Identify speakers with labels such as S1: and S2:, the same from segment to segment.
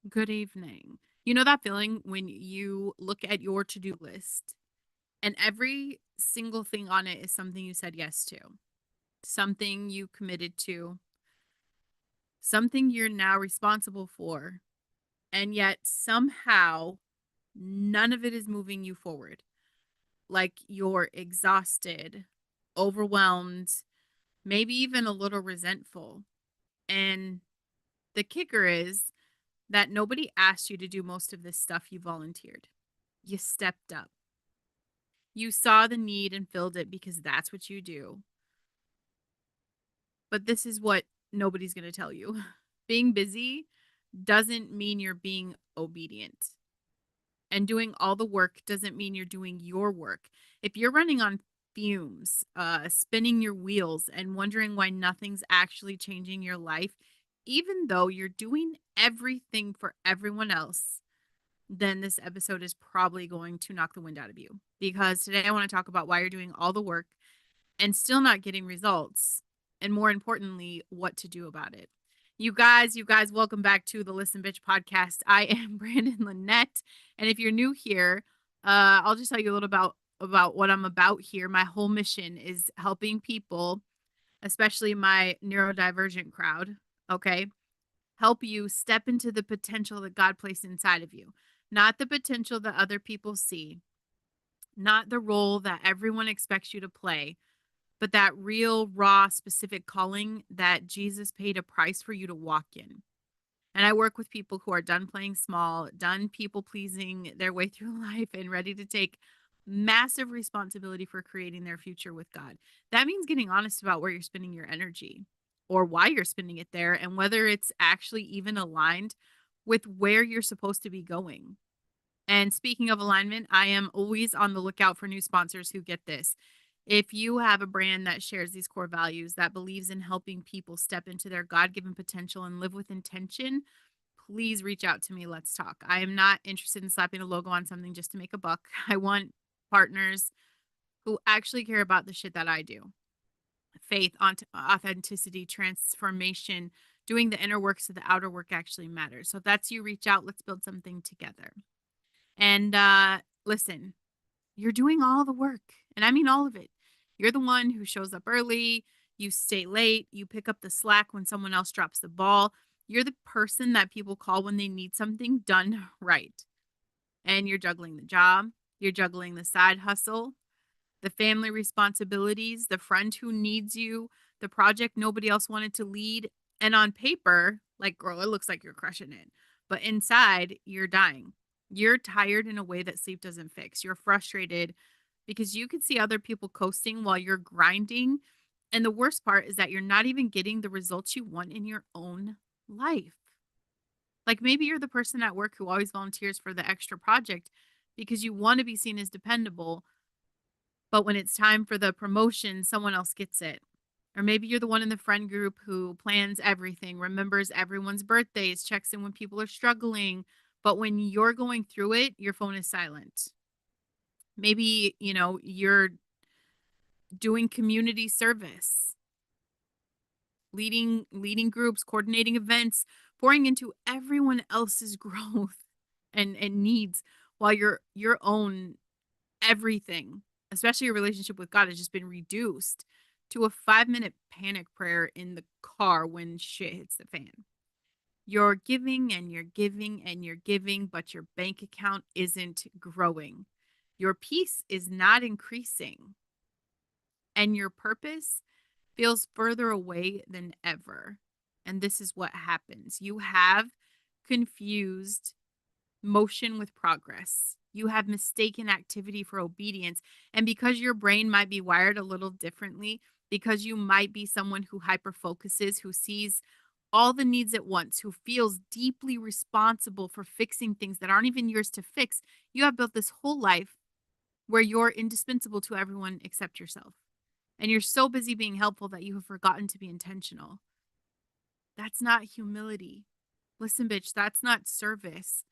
S1: Good evening. You know that feeling when you look at your to-do list and every single thing on it is something you said yes to, something you committed to, something you're now responsible for, and yet somehow none of it is moving you forward. Like you're exhausted, overwhelmed, maybe even a little resentful. And the kicker is that nobody asked you to do most of this stuff you volunteered. You stepped up. You saw the need and filled it because that's what you do. But this is what nobody's going to tell you. Being busy doesn't mean you're being obedient. And doing all the work doesn't mean you're doing your work. If you're running on fumes, spinning your wheels, and wondering why nothing's actually changing your life, even though you're doing everything for everyone else, then this episode is probably going to knock the wind out of you. Because today I want to talk about why you're doing all the work and still not getting results. And more importantly, what to do about it. You guys, welcome back to the Listen Bitch podcast. I am Brandon Lynette. And if you're new here, I'll just tell you a little about what I'm about here. My whole mission is helping people, especially my neurodivergent crowd, okay, help you step into the potential that God placed inside of you, not the potential that other people see, not the role that everyone expects you to play, but that real, raw, specific calling that Jesus paid a price for you to walk in. And I work with people who are done playing small, done people pleasing their way through life, and ready to take massive responsibility for creating their future with God. That means getting honest about where you're spending your energy or why you're spending it there and whether it's actually even aligned with where you're supposed to be going. And speaking of alignment, I am always on the lookout for new sponsors who get this. If you have a brand that shares these core values, that believes in helping people step into their God given potential and live with intention, please reach out to me. Let's talk. I am not interested in slapping a logo on something just to make a buck. I want partners who actually care about the shit that I do: faith, authenticity, transformation, doing the inner work so the outer work actually matters. So if that's you, reach out. Let's build something together. And listen, you're doing all the work, and I mean all of it. You're the one who shows up early, you stay late, you pick up the slack when someone else drops the ball. You're the person that people call when they need something done right. And you're juggling the job, you're juggling the side hustle, the family responsibilities, the friend who needs you, the project nobody else wanted to lead. And on paper, like, girl, it looks like you're crushing it. But inside, you're dying. You're tired in a way that sleep doesn't fix. You're frustrated because you can see other people coasting while you're grinding. And the worst part is that you're not even getting the results you want in your own life. Like maybe you're the person at work who always volunteers for the extra project because you want to be seen as dependable, but when it's time for the promotion, someone else gets it. Or maybe you're the one in the friend group who plans everything, remembers everyone's birthdays, checks in when people are struggling. But when you're going through it, your phone is silent. Maybe, you're doing community service, leading groups, coordinating events, pouring into everyone else's growth and needs while your own everything, especially your relationship with God, has just been reduced to a 5-minute panic prayer in the car when shit hits the fan. You're giving and you're giving and you're giving, but your bank account isn't growing. Your peace is not increasing, and your purpose feels further away than ever. And this is what happens: you have confused motion with progress. You have mistaken activity for obedience. And because your brain might be wired a little differently, because you might be someone who hyper focuses, who sees all the needs at once, who feels deeply responsible for fixing things that aren't even yours to fix, you have built this whole life where you're indispensable to everyone except yourself. And you're so busy being helpful that you have forgotten to be intentional. That's not humility. Listen, bitch, that's not service.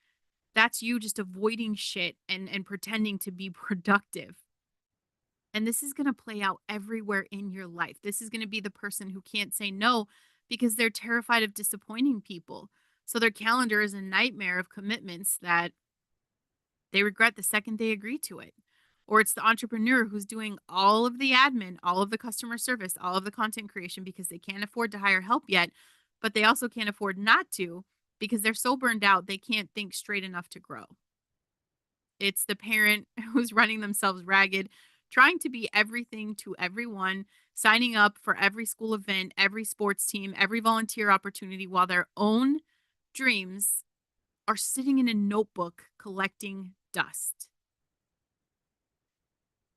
S1: That's you just avoiding shit and pretending to be productive. And this is going to play out everywhere in your life. This is going to be the person who can't say no because they're terrified of disappointing people. So their calendar is a nightmare of commitments that they regret the second they agree to it. Or it's the entrepreneur who's doing all of the admin, all of the customer service, all of the content creation because they can't afford to hire help yet, but they also can't afford not to because they're so burned out they can't think straight enough to grow. It's the parent who's running themselves ragged, trying to be everything to everyone, signing up for every school event, every sports team, every volunteer opportunity while their own dreams are sitting in a notebook collecting dust.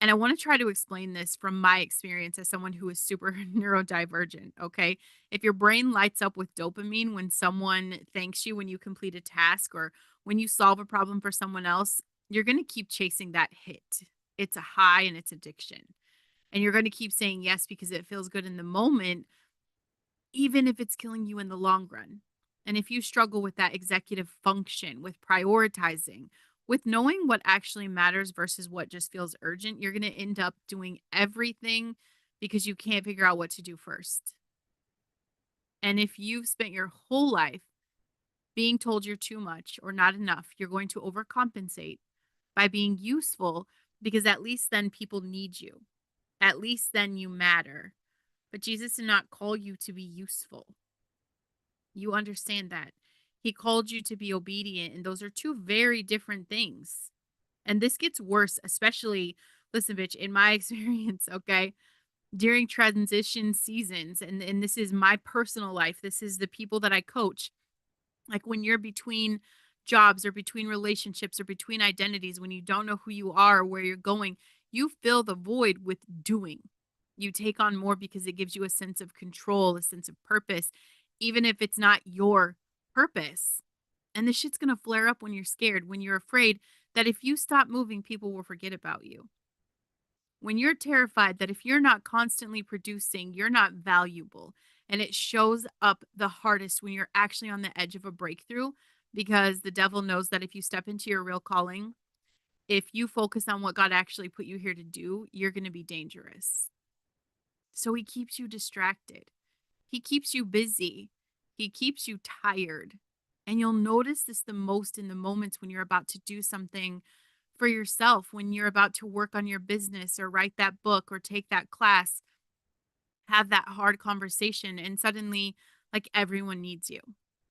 S1: And I want to try to explain this from my experience as someone who is super neurodivergent. Okay. If your brain lights up with dopamine when someone thanks you when you complete a task or when you solve a problem for someone else, you're going to keep chasing that hit. It's a high and it's addiction. And you're going to keep saying yes because it feels good in the moment, even if it's killing you in the long run. And if you struggle with that executive function, with prioritizing, with knowing what actually matters versus what just feels urgent, you're going to end up doing everything because you can't figure out what to do first. And if you've spent your whole life being told you're too much or not enough, you're going to overcompensate by being useful because at least then people need you. At least then you matter. But Jesus did not call you to be useful. You understand that. He called you to be obedient, and those are two very different things. And this gets worse, especially, listen, bitch, in my experience, okay? During transition seasons, and this is my personal life, this is the people that I coach. Like when you're between jobs or between relationships or between identities, when you don't know who you are or where you're going, you fill the void with doing. You take on more because it gives you a sense of control, a sense of purpose, even if it's not your purpose. And this shit's going to flare up when you're scared, when you're afraid that if you stop moving, people will forget about you. When you're terrified that if you're not constantly producing, you're not valuable. And it shows up the hardest when you're actually on the edge of a breakthrough because the devil knows that if you step into your real calling, if you focus on what God actually put you here to do, you're going to be dangerous. So he keeps you distracted. He keeps you busy. He keeps you tired. And you'll notice this the most in the moments when you're about to do something for yourself, when you're about to work on your business or write that book or take that class, have that hard conversation, and suddenly, like everyone needs you.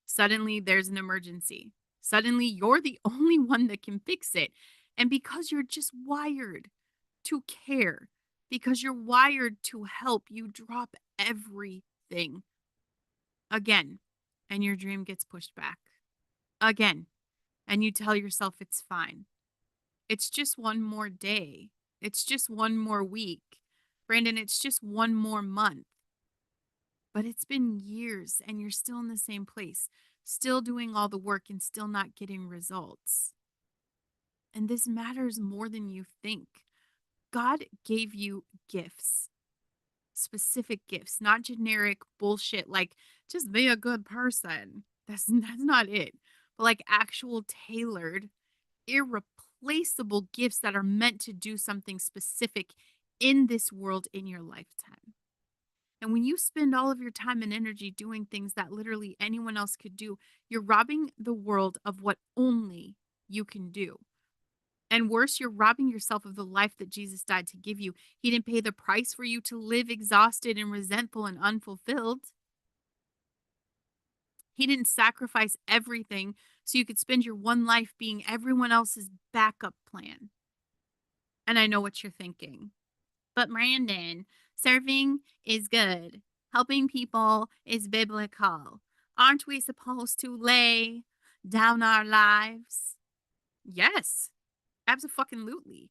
S1: Suddenly, there's an emergency. Suddenly, you're the only one that can fix it. And because you're just wired to care, because you're wired to help, you drop everything again, and your dream gets pushed back again. And you tell yourself it's fine. It's just one more day. It's just one more week. Brandon, it's just one more month. But it's been years and you're still in the same place, still doing all the work and still not getting results. And this matters more than you think. God gave you gifts, specific gifts, not generic bullshit like just be a good person. That's not it. But like actual tailored, irreplaceable gifts that are meant to do something specific in this world in your lifetime. And when you spend all of your time and energy doing things that literally anyone else could do, you're robbing the world of what only you can do. And worse, you're robbing yourself of the life that Jesus died to give you. He didn't pay the price for you to live exhausted and resentful and unfulfilled. He didn't sacrifice everything so you could spend your one life being everyone else's backup plan. And I know what you're thinking. But Brandon, serving is good. Helping people is biblical. Aren't we supposed to lay down our lives? Yes, absolutely.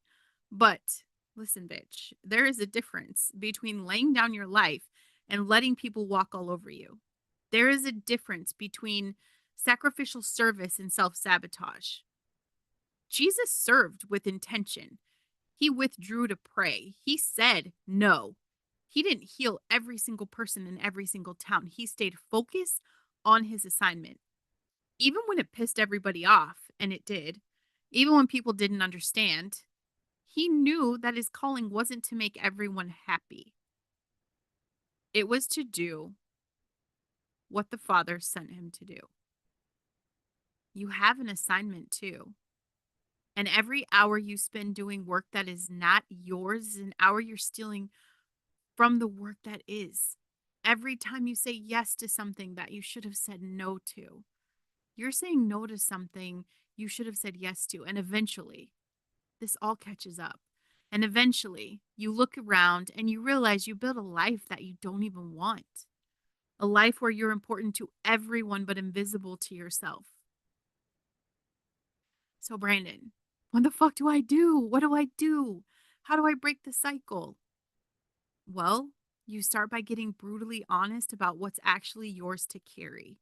S1: But listen, bitch, there is a difference between laying down your life and letting people walk all over you. There is a difference between sacrificial service and self sabotage. Jesus served with intention. He withdrew to pray. He said no. He didn't heal every single person in every single town. He stayed focused on his assignment. Even when it pissed everybody off, and it did, even when people didn't understand, he knew that his calling wasn't to make everyone happy. It was to do what the Father sent him to do. You have an assignment too. And every hour you spend doing work that is not yours is an hour you're stealing from the work that is. Every time you say yes to something that you should have said no to, you're saying no to something you should have said yes to. And eventually, this all catches up. And eventually, you look around and you realize you build a life that you don't even want. A life where you're important to everyone but invisible to yourself. So, Brandon, what the fuck do I do? What do I do? How do I break the cycle? Well, you start by getting brutally honest about what's actually yours to carry.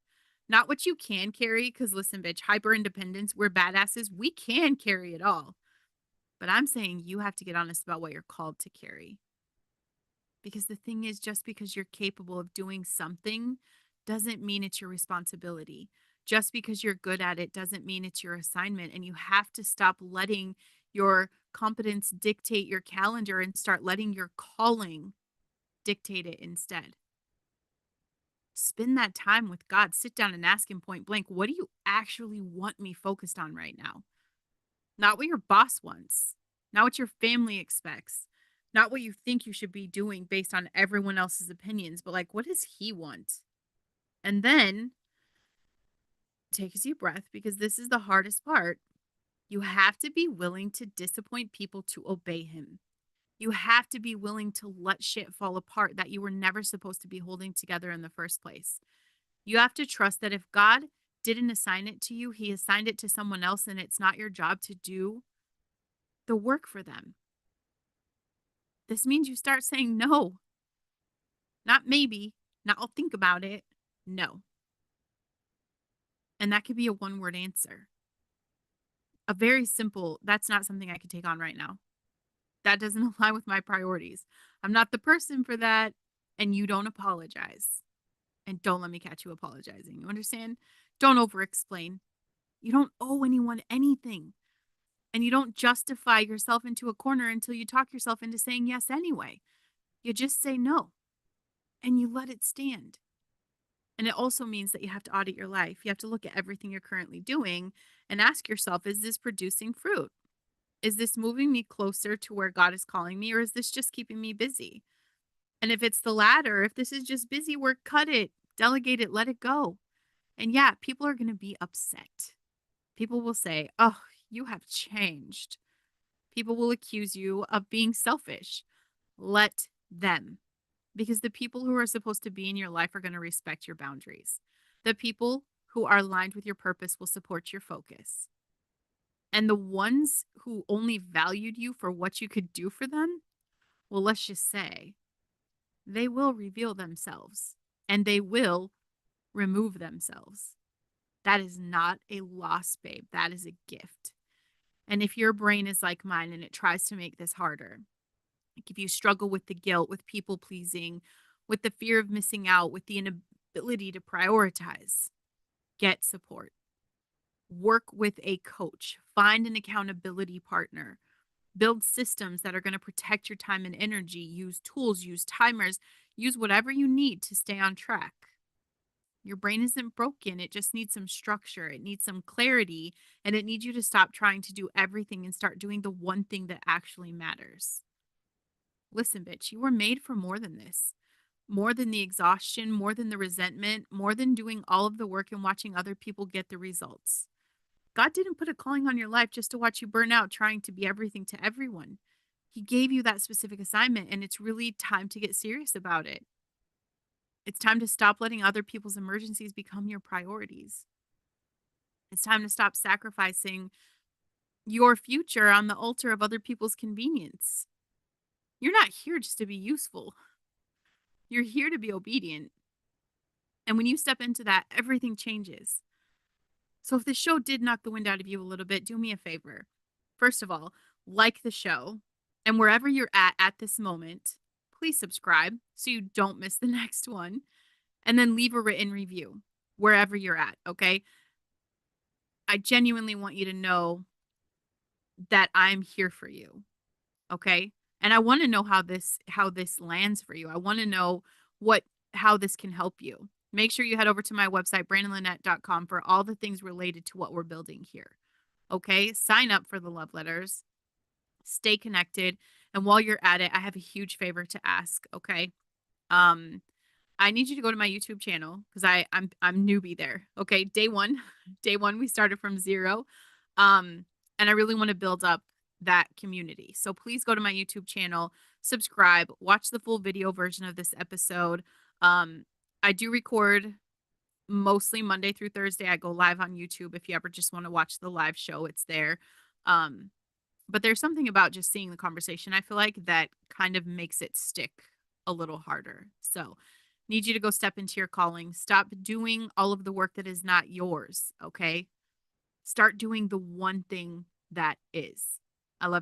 S1: Not what you can carry, because listen, bitch, hyper independence, we're badasses. We can carry it all. But I'm saying you have to get honest about what you're called to carry. Because the thing is, just because you're capable of doing something doesn't mean it's your responsibility. Just because you're good at it doesn't mean it's your assignment. And you have to stop letting your competence dictate your calendar and start letting your calling dictate it instead. Spend that time with God. Sit down and ask Him point blank, what do you actually want me focused on right now? Not what your boss wants, not what your family expects, not what you think you should be doing based on everyone else's opinions, but like, what does He want? And then take a deep breath, because this is the hardest part. You have to be willing to disappoint people to obey Him. You have to be willing to let shit fall apart that you were never supposed to be holding together in the first place. You have to trust that if God didn't assign it to you, He assigned it to someone else, and it's not your job to do the work for them. This means you start saying no. Not maybe, not I'll think about it. No. And that could be a one word answer. A very simple, that's not something I could take on right now. That doesn't align with my priorities. I'm not the person for that. And you don't apologize. And don't let me catch you apologizing. You understand? Don't over explain. You don't owe anyone anything. And you don't justify yourself into a corner until you talk yourself into saying yes anyway. You just say no and you let it stand. And it also means that you have to audit your life. You have to look at everything you're currently doing and ask yourself, is this producing fruit? Is this moving me closer to where God is calling me, or is this just keeping me busy? And if it's the latter, if this is just busy work, cut it, delegate it, let it go. And yeah, people are going to be upset. People will say, oh, you have changed. People will accuse you of being selfish. Let them. Because the people who are supposed to be in your life are going to respect your boundaries. The people who are aligned with your purpose will support your focus. And the ones who only valued you for what you could do for them, well, let's just say, they will reveal themselves and they will remove themselves. That is not a loss, babe. That is a gift. And if your brain is like mine and it tries to make this harder, like if you struggle with the guilt, with people pleasing, with the fear of missing out, with the inability to prioritize, get support. Work with a coach, find an accountability partner, build systems that are going to protect your time and energy, use tools, use timers, use whatever you need to stay on track. Your brain isn't broken. It just needs some structure. It needs some clarity, and it needs you to stop trying to do everything and start doing the one thing that actually matters. Listen, bitch, you were made for more than this. More than the exhaustion, more than the resentment, more than doing all of the work and watching other people get the results. God didn't put a calling on your life just to watch you burn out trying to be everything to everyone. He gave you that specific assignment, and it's really time to get serious about it. It's time to stop letting other people's emergencies become your priorities. It's time to stop sacrificing your future on the altar of other people's convenience. You're not here just to be useful. You're here to be obedient. And when you step into that, everything changes. So if the show did knock the wind out of you a little bit, do me a favor. First of all, like the show. And wherever you're at this moment, please subscribe so you don't miss the next one. And then leave a written review wherever you're at, okay? I genuinely want you to know that I'm here for you, okay? And I want to know how this lands for you. I want to know how this can help you. make sure you head over to my website, brandonlynette.com, for all the things related to what we're building here. Okay. Sign up for the love letters, stay connected. And while you're at it, I have a huge favor to ask. Okay. Um, I need you to go to my YouTube channel because I'm newbie there. Okay. Day one. Day one, we started from zero. And I really want to build up that community. So please go to my YouTube channel, subscribe, watch the full video version of this episode. I do record mostly Monday through Thursday. I go live on YouTube. If you ever just want to watch the live show, it's there. Um, but there's something about just seeing the conversation, I feel like, that kind of makes it stick a little harder. So, need you to go step into your calling. Stop doing all of the work that is not yours, okay? Start doing the one thing that is. I love you.